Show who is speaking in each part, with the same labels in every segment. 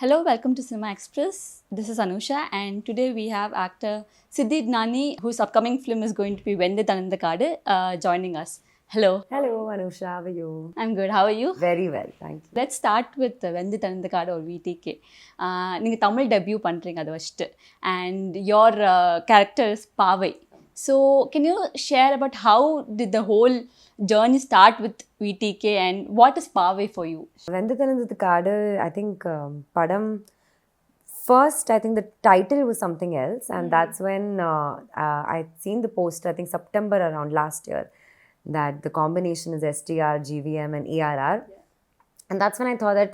Speaker 1: Hello, welcome to Cinema Express. This is Anusha, and today we have actor Siddhi Idnani, whose upcoming film is going to be Vendhu Thanindhathu Kaadu, joining us. Hello.
Speaker 2: Hello, Anusha. How are you?
Speaker 1: I'm good. How are you?
Speaker 2: Very well, thank you.
Speaker 1: Let's start with Vendhu Thanindhathu Kaadu or VTK. You Tamil debut பண்றீங்க அது வச்சிட்டு, and your character is Paavai. So, can you share about how did the whole journey start with VTK and what is Paavai for you?
Speaker 2: Vendhu Thanindhathu Kaadu, I think Padam, first I think the title was something else, and that's when I'd seen the poster, I think September around last year, that the combination is STR, GVM and ARR. And that's when I thought that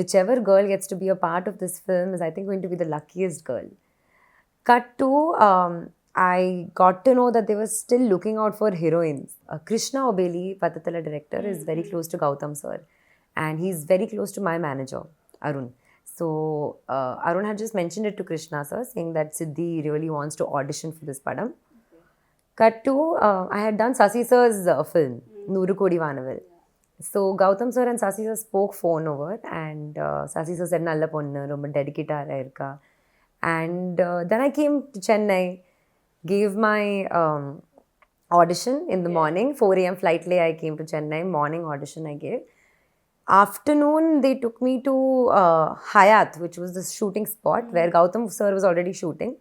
Speaker 2: whichever girl gets to be a part of this film is, I think, going to be the luckiest girl. Cut to, I got to know that they were still looking out for heroines. Krishna Obeli, Patatala director, is very close to Gautham sir. And he's very close to my manager, Arun. So, Arun had just mentioned it to Krishna sir, saying that Siddhi really wants to audition for this padam. Cut to, I had done Sasi sir's film, Nooru Kodi Vanaval. So, Gautham sir and Sasi sir spoke phone over, and Sasi sir said, Nalla ponnu, romba dedicated irka. And then I came to Chennai, gave my audition in the morning, 4 a.m. flight lay I came to Chennai, morning audition I gave. Afternoon, they took me to Hayat, which was the shooting spot where Gautham sir was already shooting.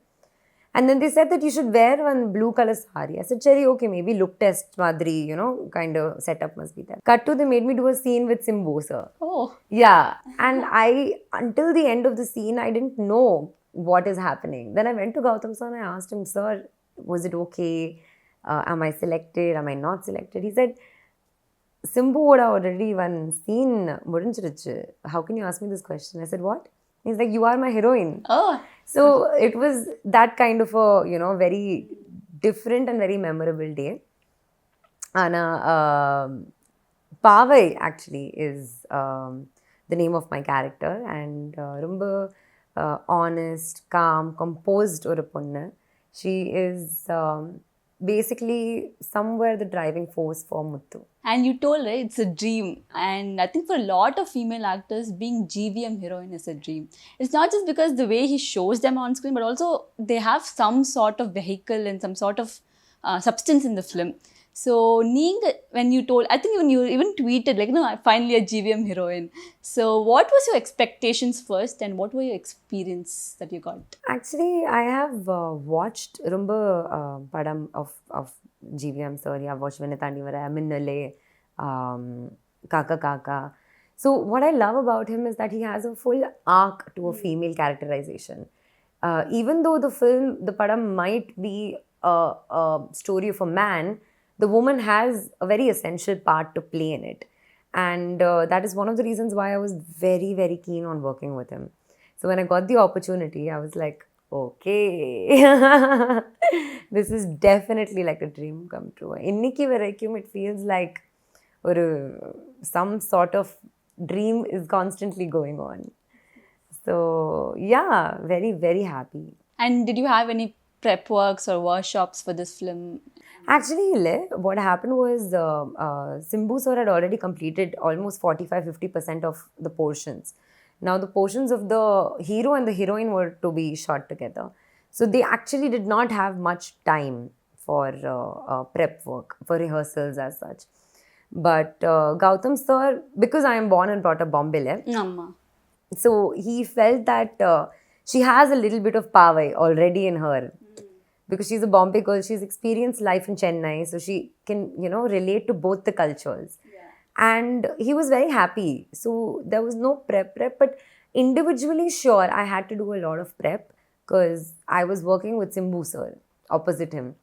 Speaker 2: And then they said that you should wear one blue color sari. I said, Cherry, okay, maybe look test madri, kind of setup must be there. Cut to, they made me do a scene with Simbu, sir.
Speaker 1: Oh.
Speaker 2: Yeah. And until the end of the scene, I didn't know what is happening. Then I went to Gautham sir and I asked him, sir, was it okay? Am I selected? Am I not selected? He said, Simbu would have already one scene. How can you ask me this question? I said, what? He's like, you are my heroine.
Speaker 1: Oh.
Speaker 2: So it was that kind of a, very different and very memorable day. And Paavai actually is the name of my character. And rumba honest, calm, composed or ponnu. She is basically somewhere the driving force for Muthu.
Speaker 1: And you told, right, it's a dream. And I think for a lot of female actors, being GVM heroine is a dream. It's not just because the way he shows them on screen, but also they have some sort of vehicle and some sort of substance in the film. So, when you told, I think when you even tweeted, like, I'm finally a GVM heroine. So, what was your expectations first and what were your experience that you got?
Speaker 2: Actually, I have watched Rumba Padam of GVM, sorry, I've watched Venatandivara, Minnale, Kaka Kaka. So, what I love about him is that he has a full arc to a female characterization. Even though the film, the Padam might be a story of a man, the woman has a very essential part to play in it. And that is one of the reasons why I was very, very keen on working with him. So when I got the opportunity, I was like, okay, this is definitely like a dream come true. Inniki varaikum, it feels like some sort of dream is constantly going on. So yeah, very, very happy.
Speaker 1: And did you have any prep works or workshops for this film?
Speaker 2: Actually, what happened was Simbu sir had already completed almost 45-50% of the portions. Now, the portions of the hero and the heroine were to be shot together. So, they actually did not have much time for prep work, for rehearsals as such. But Gautham sir, because I am born and brought up Bombay,
Speaker 1: Amma.
Speaker 2: so he felt that she has a little bit of Paavai already in her. Because she's a Bombay girl, she's experienced life in Chennai, so she can, relate to both the cultures. Yeah. And he was very happy. So there was no prep, but individually, sure, I had to do a lot of prep because I was working with Simbu sir opposite him.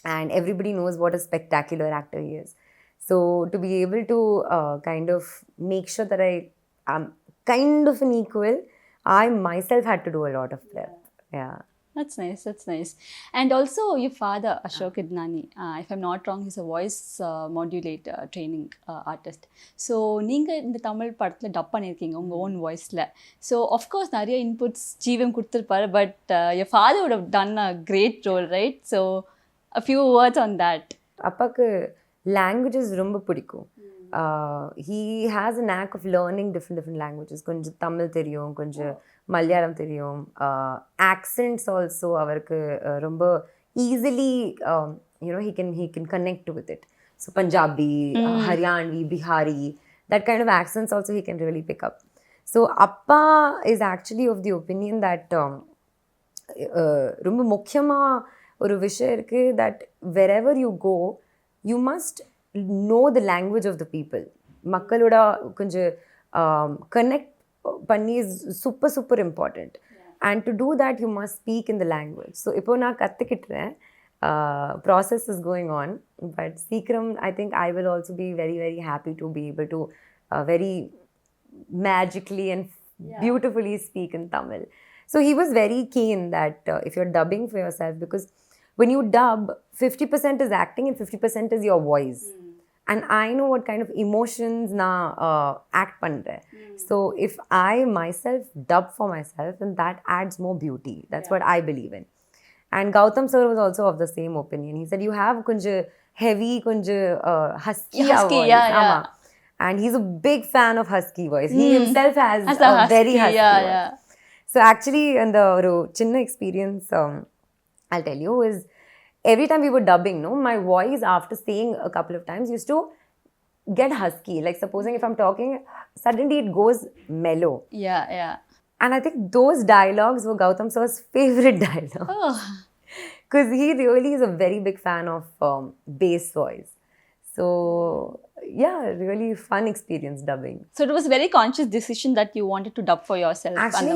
Speaker 2: And everybody knows what a spectacular actor he is. So to be able to kind of make sure that I am kind of an equal, I myself had to do a lot of prep. Yeah.
Speaker 1: That's nice, that's nice. And also your father, Anusha Idnani, if I'm not wrong, he's a voice modulator training artist. So, நீங்கள் இந்த தமிழ் படத்தில் dub பண்ணியிருக்கீங்க உங்கள் own வாய்ஸில். So, of course, நிறைய inputs ஜீவம் கொடுத்துருப்பாரு, but your father would have done a great role, right? So, a few words on that.
Speaker 2: அப்பாக்கு languages ரொம்ப பிடிக்கும். He has a knack of learning different languages. கொஞ்சம் தமிழ் தெரியும், கொஞ்சம் மலையாளம் தெரியும். Accents also அவருக்கு ரொம்ப easily, he can connect with it. So Punjabi, Haryanvi, Bihari, that kind of accents also he can really pick up. So Appa is actually of the opinion that ரொம்ப முக்கியமா ஒரு விஷயம் இருக்கு, that wherever you go you must know the language of the people. மக்களோட கொஞ்சம் connect பண்ணி is super important. And to do that you must speak in the language. So இப்போ நான் கற்றுக்கிட்டுறேன். Process is going on, but Seekram, I think I will also be very happy to be able to very magically and beautifully speak in Tamil. So he was very keen that if you're dubbing for yourself, because when you dub, 50% is acting and 50% is your voice. And I know what kind of emotions na act pandre. So if I myself dub for myself, then that adds more beauty. That's what I believe in. And Gautham sir was also of the same opinion. He said, you have kunja heavy, kunja husky voice.
Speaker 1: Yeah.
Speaker 2: And he's a big fan of husky voice. He himself has a very husky voice. So actually, in the chinna experience, I'll tell you, is every time we were dubbing, my voice after saying a couple of times used to get husky. Like supposing if I'm talking, suddenly it goes mellow.
Speaker 1: Yeah.
Speaker 2: And I think those dialogues were Gautham sir's favorite dialogues. Because he really is a very big fan of bass voice. So, yeah, really fun experience dubbing.
Speaker 1: So it was a very conscious decision that you wanted to dub for yourself.
Speaker 2: Actually,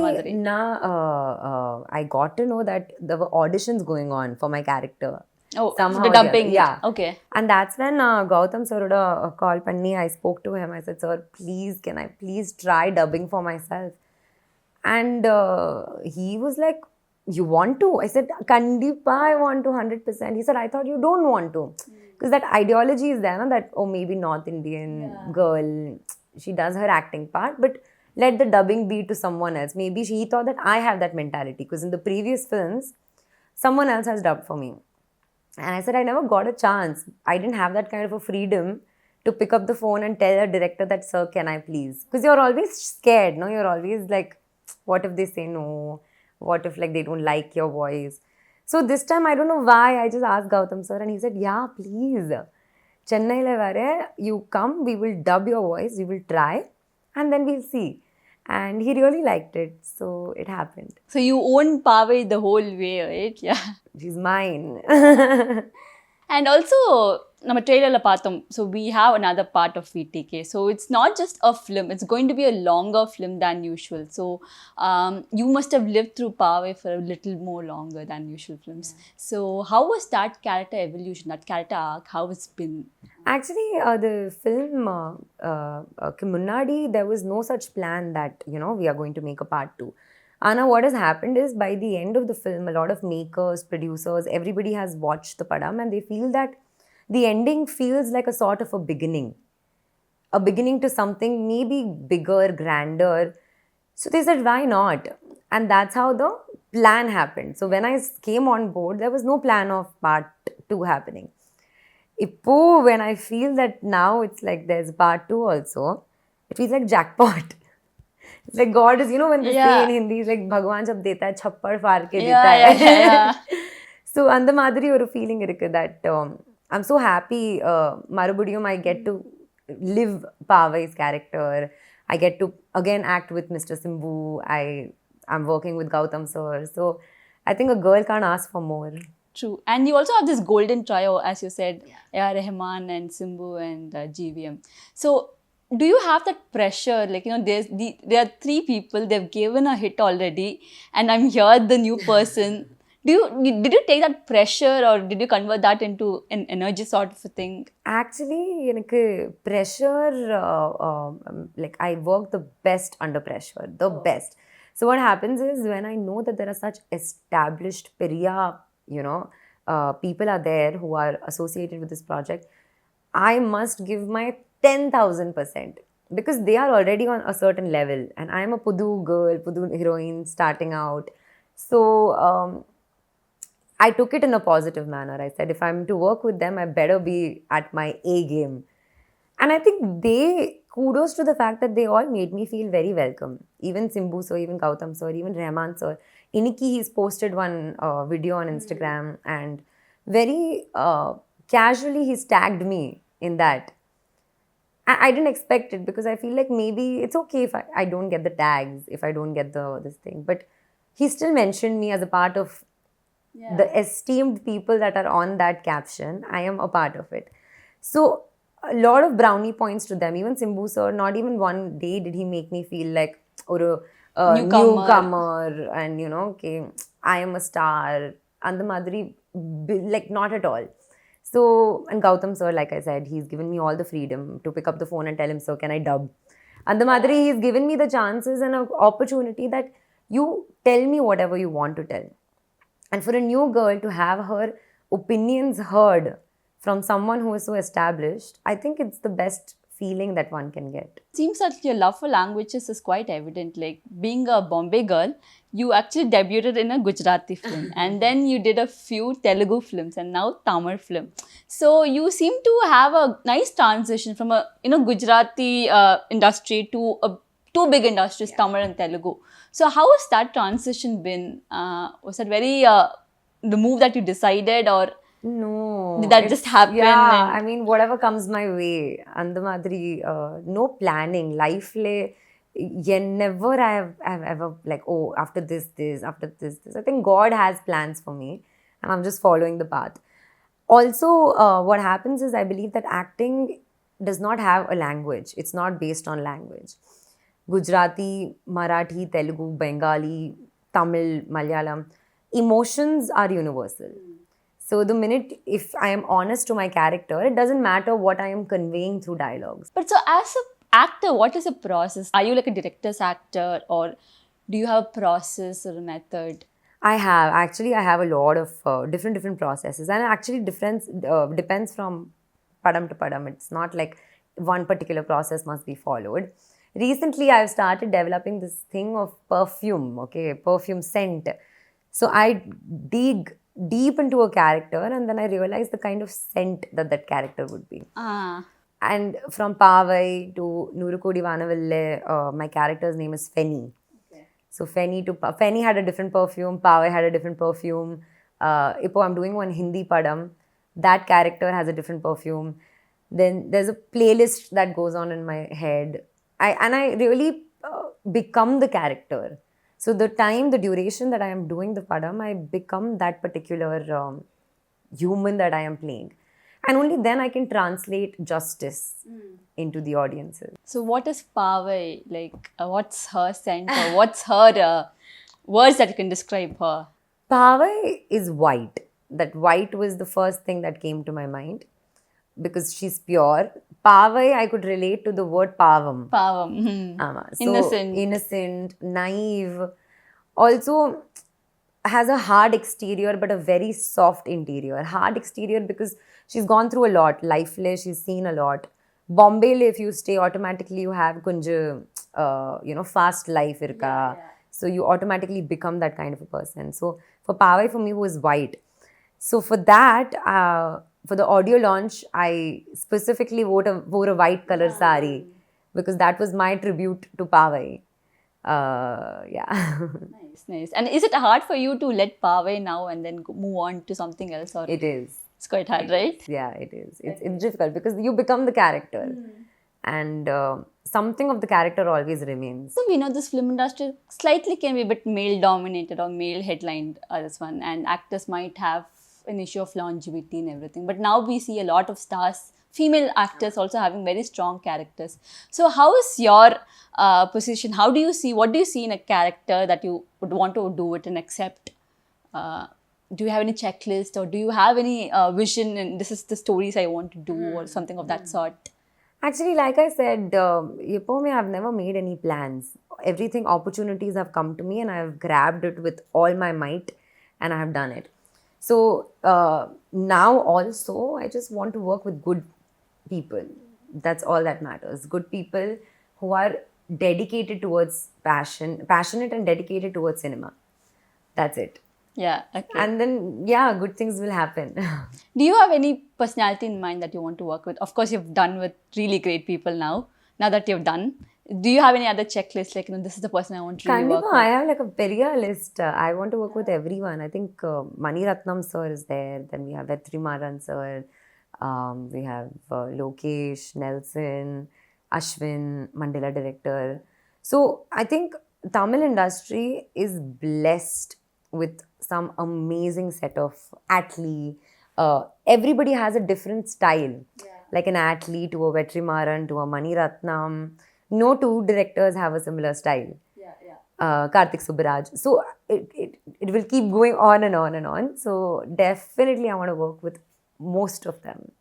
Speaker 2: I got to know that there were auditions going on for my character.
Speaker 1: Oh,
Speaker 2: somehow
Speaker 1: the dubbing.
Speaker 2: Yeah.
Speaker 1: Okay.
Speaker 2: And that's when Gautham sir called panni. I spoke to him. I said, sir, please, can I please try dubbing for myself? And he was like, you want to? I said, Kandipa, I want to 100%. He said, I thought you don't want to. Because that ideology is there, that, oh, maybe North Indian girl, she does her acting part, but let the dubbing be to someone else. Maybe he thought that I have that mentality, because in the previous films, someone else has dubbed for me. And I said, I never got a chance. I didn't have that kind of a freedom to pick up the phone and tell a director that, sir, can I please? Because you're always scared, no? You're always like, what if they say no? What if like they don't like your voice? So this time, I don't know why, I just asked Gautham sir and he said, yeah, please. Chennai le vare, you come, we will dub your voice, we will try, and then we'll see. And he really liked it, so it happened.
Speaker 1: So you own Paavai the whole way, right? Yeah.
Speaker 2: She's mine.
Speaker 1: And also, நம்ம ட்ரெய்லரில் பார்த்தோம், so we have another part of VTK. So it's not just a film, it's going to be a longer film than usual. So you must have lived through Paavai for a little more longer than usual films. So how was that character evolution, that character arc, how it's been?
Speaker 2: Actually, the film, munnadi, there was no such plan that, we are going to make a part 2. Anna, what has happened is, by the end of the film, a lot of makers, producers, everybody has watched the padam and they feel that the ending feels like a sort of a beginning to something maybe bigger, grander. So they said, why not? And that's how the plan happened. So when I came on board, there was no plan of part 2 happening. Ippo, when I feel that now it's like there's part 2 also, it feels like jackpot. It's like God is, when they say in Hindi, it's like Bhagwan jab deta hai, chappad faar ke deta hai.
Speaker 1: Yeah.
Speaker 2: So, and the madri oru feeling irukku that I'm so happy, marubudiyum I get to live Paavai's character. I get to again act with Mr. Simbu. I'm working with Gautham sir. So, I think a girl can't ask for more.
Speaker 1: True. And you also have this golden trio, as you said, Rahman and Simbu and GVM. So, do you have that pressure? Like, there are 3 people, they've given a hit already, and I'm here, the new person. Did you take that pressure, or did you convert that into an energy sort of a thing?
Speaker 2: Actually, pressure, like I work the best under pressure, the best. So what happens is, when I know that there are such established Piriya, people are there who are associated with this project, I must give my 10,000%, because they are already on a certain level and I am a Pudu girl, Pudu heroine starting out. So I took it in a positive manner. I said, if I'm to work with them, I better be at my A game. And I think kudos to the fact that they all made me feel very welcome. Even Simbu sir, even Gautham sir, even Rahman sir. Iniki, he's posted one video on Instagram and very casually he's tagged me in that. I didn't expect it because I feel like maybe it's okay if I don't get the tags, if I don't get this thing. But he still mentioned me as a part of the esteemed people that are on that caption. I am a part of it. So a lot of brownie points to them. Even Simbu sir, not even one day did he make me feel like or a newcomer and okay, I am a star. And the Madurai, like not at all. So, and Gautham sir, like I said, he's given me all the freedom to pick up the phone and tell him, sir, can I dub? And the Madurai, he's given me the chances and an opportunity that you tell me whatever you want to tell. And for a new girl to have her opinions heard from someone who is so established, I think it's the best feeling that one can get.
Speaker 1: Seems that your love for languages is quite evident. Like being a Bombay girl, you actually debuted in a Gujarati film and then you did a few Telugu films and now Tamil film. So you seem to have a nice transition from a Gujarati industry to two big industries, Tamil and Telugu. So how has that transition been? Was that very the move that you decided, or
Speaker 2: no,
Speaker 1: did that just happen?
Speaker 2: Yeah, I mean, whatever comes my way. And the Madri, no planning. Life never I've ever like, oh, after this, after this. I think God has plans for me and I'm just following the path. Also, what happens is I believe that acting does not have a language. It's not based on language. Gujarati, Marathi, Telugu, Bengali, Tamil, Malayalam, emotions are universal. So the minute, if I am honest to my character, it doesn't matter what I am conveying through dialogues.
Speaker 1: But so as an actor, what is the process? Are you like a director's actor, or do you have a process or a method?
Speaker 2: I have a lot of different processes, and actually depends from padam to padam. It's not like one particular process must be followed. Recently, I've started developing this thing of perfume scent. So I dig deep into a character and then I realize the kind of scent that character would be. And from Paavai to Nurukodi Vanavalle, my character's name is Feni. Okay. So Feni had a different perfume, Paavai had a different perfume. Ipo I'm doing one Hindi padam, that character has a different perfume. Then there's a playlist that goes on in my head. I really become the character. So the duration that I am doing the padam, I become that particular human that I am playing. And only then I can translate justice into the audiences.
Speaker 1: So what is Paavai? Like, what's her scent or what's her words that you can describe her?
Speaker 2: Paavai is white. That white was the first thing that came to my mind because she's pure. Paavai, I could relate to the word pavam.
Speaker 1: Pavam.
Speaker 2: So innocent, naive. Also has a hard exterior but a very soft interior. Hard exterior because she's gone through a lot. Lifeless, she's seen a lot. Bombay, if you stay, automatically you have kunja, fast life irka. Yeah. So you automatically become that kind of a person. So for Paavai, for me, was white. So for that, for the audio launch, I specifically wore a white color sari because that was my tribute to Paavai.
Speaker 1: Nice. And is it hard for you to let Paavai now and then move on to something else? Or
Speaker 2: it is.
Speaker 1: It's quite hard, right?
Speaker 2: Yeah, it is. It's difficult because you become the character. And something of the character always remains.
Speaker 1: So we know this film industry slightly can be a bit male dominated or male headlined this one, and actors might have an issue of longevity and everything. But now we see a lot of stars, female actors also having very strong characters. So how is your position? What do you see in a character that you would want to do it and accept? Do you have any checklist or do you have any vision and this is the stories I want to do or something of that sort?
Speaker 2: Actually, like I said, I've never made any plans. Opportunities have come to me and I have grabbed it with all my might and I have done it. So now also, I just want to work with good people. That's all that matters. Good people who are dedicated towards passionate and dedicated towards cinema. That's it.
Speaker 1: Yeah, okay.
Speaker 2: And then, yeah, good things will happen.
Speaker 1: Do you have any personality in mind that you want to work with? Of course, you've done with really great people now. Now that you've done, do you have any other checklist? Like, this is the person I want to really work
Speaker 2: Kandipa,
Speaker 1: with.
Speaker 2: I have like a Periya list. I want to work with everyone. I think Mani Ratnam sir is there. Then we have Vetrimaran sir. We have Lokesh, Nelson, Ashwin, Mandela director. So I think Tamil industry is blessed with some amazing set of athlete. Everybody has a different style. Like an athlete to a Vetrimaran to a Mani Ratnam. No two directors have a similar style. Karthik Subbaraj. So it will keep going on and on and on. So definitely I want to work with most of them.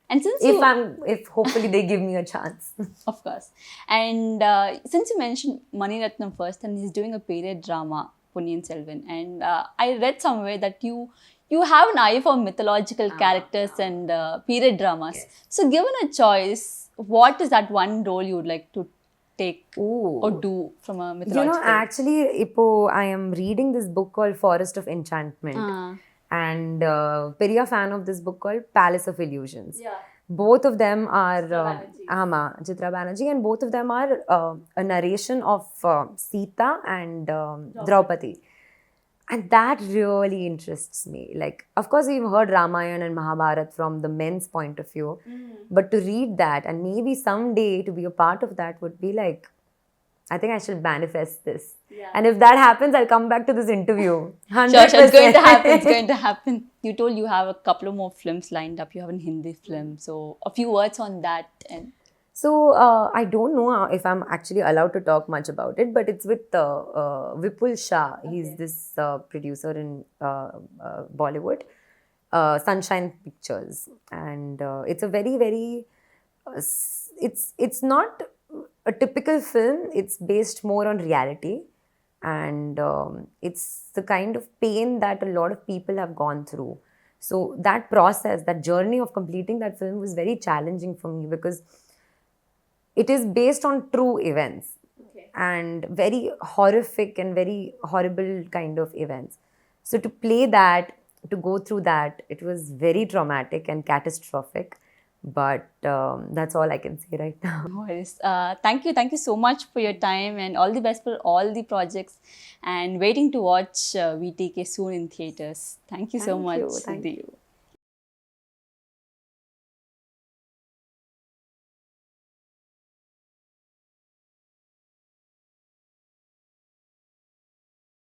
Speaker 1: And since
Speaker 2: If hopefully they give me a chance.
Speaker 1: Of course. And since you mentioned Mani Ratnam first, and he's doing a period drama, Ponniyin Selvan, and I read somewhere that you have an eye for mythological characters and period dramas. Yes. So given a choice, what is that one role you would like to take or do from a mythological?
Speaker 2: Actually, I am reading this book called Forest of Enchantment. And Periya fan of this book called Palace of Illusions. Yeah. Both of them are Chitra Banerjee, and both of them are a narration of Sita and Draupadi. And that really interests me. Like, of course, we've heard Ramayana and Mahabharata from the men's point of view, but to read that and maybe someday to be a part of that would be like, I think I should manifest this. Yeah. And if that happens, I'll come back to this interview. 100%.
Speaker 1: Sure, it's going to happen. It's going to happen. You told you have a couple of more films lined up. You have a Hindi film. So a few words on that.
Speaker 2: So I don't know if I'm actually allowed to talk much about it, but it's with Vipul Shah. Okay. He's this producer in Bollywood, Sunshine Pictures. And it's a very, very... It's not a typical film. It's based more on reality, and it's the kind of pain that a lot of people have gone through. So that process, that journey of completing that film was very challenging for me because it is based on true events. Okay. And very horrific and very horrible kind of events. So to play that, to go through that, it was very traumatic and catastrophic. But that's all I can say right now.
Speaker 1: No worries. Thank you so much for your time, and all the best for all the projects, and waiting to watch VTK soon in theaters. Thank you so much, Siddhi.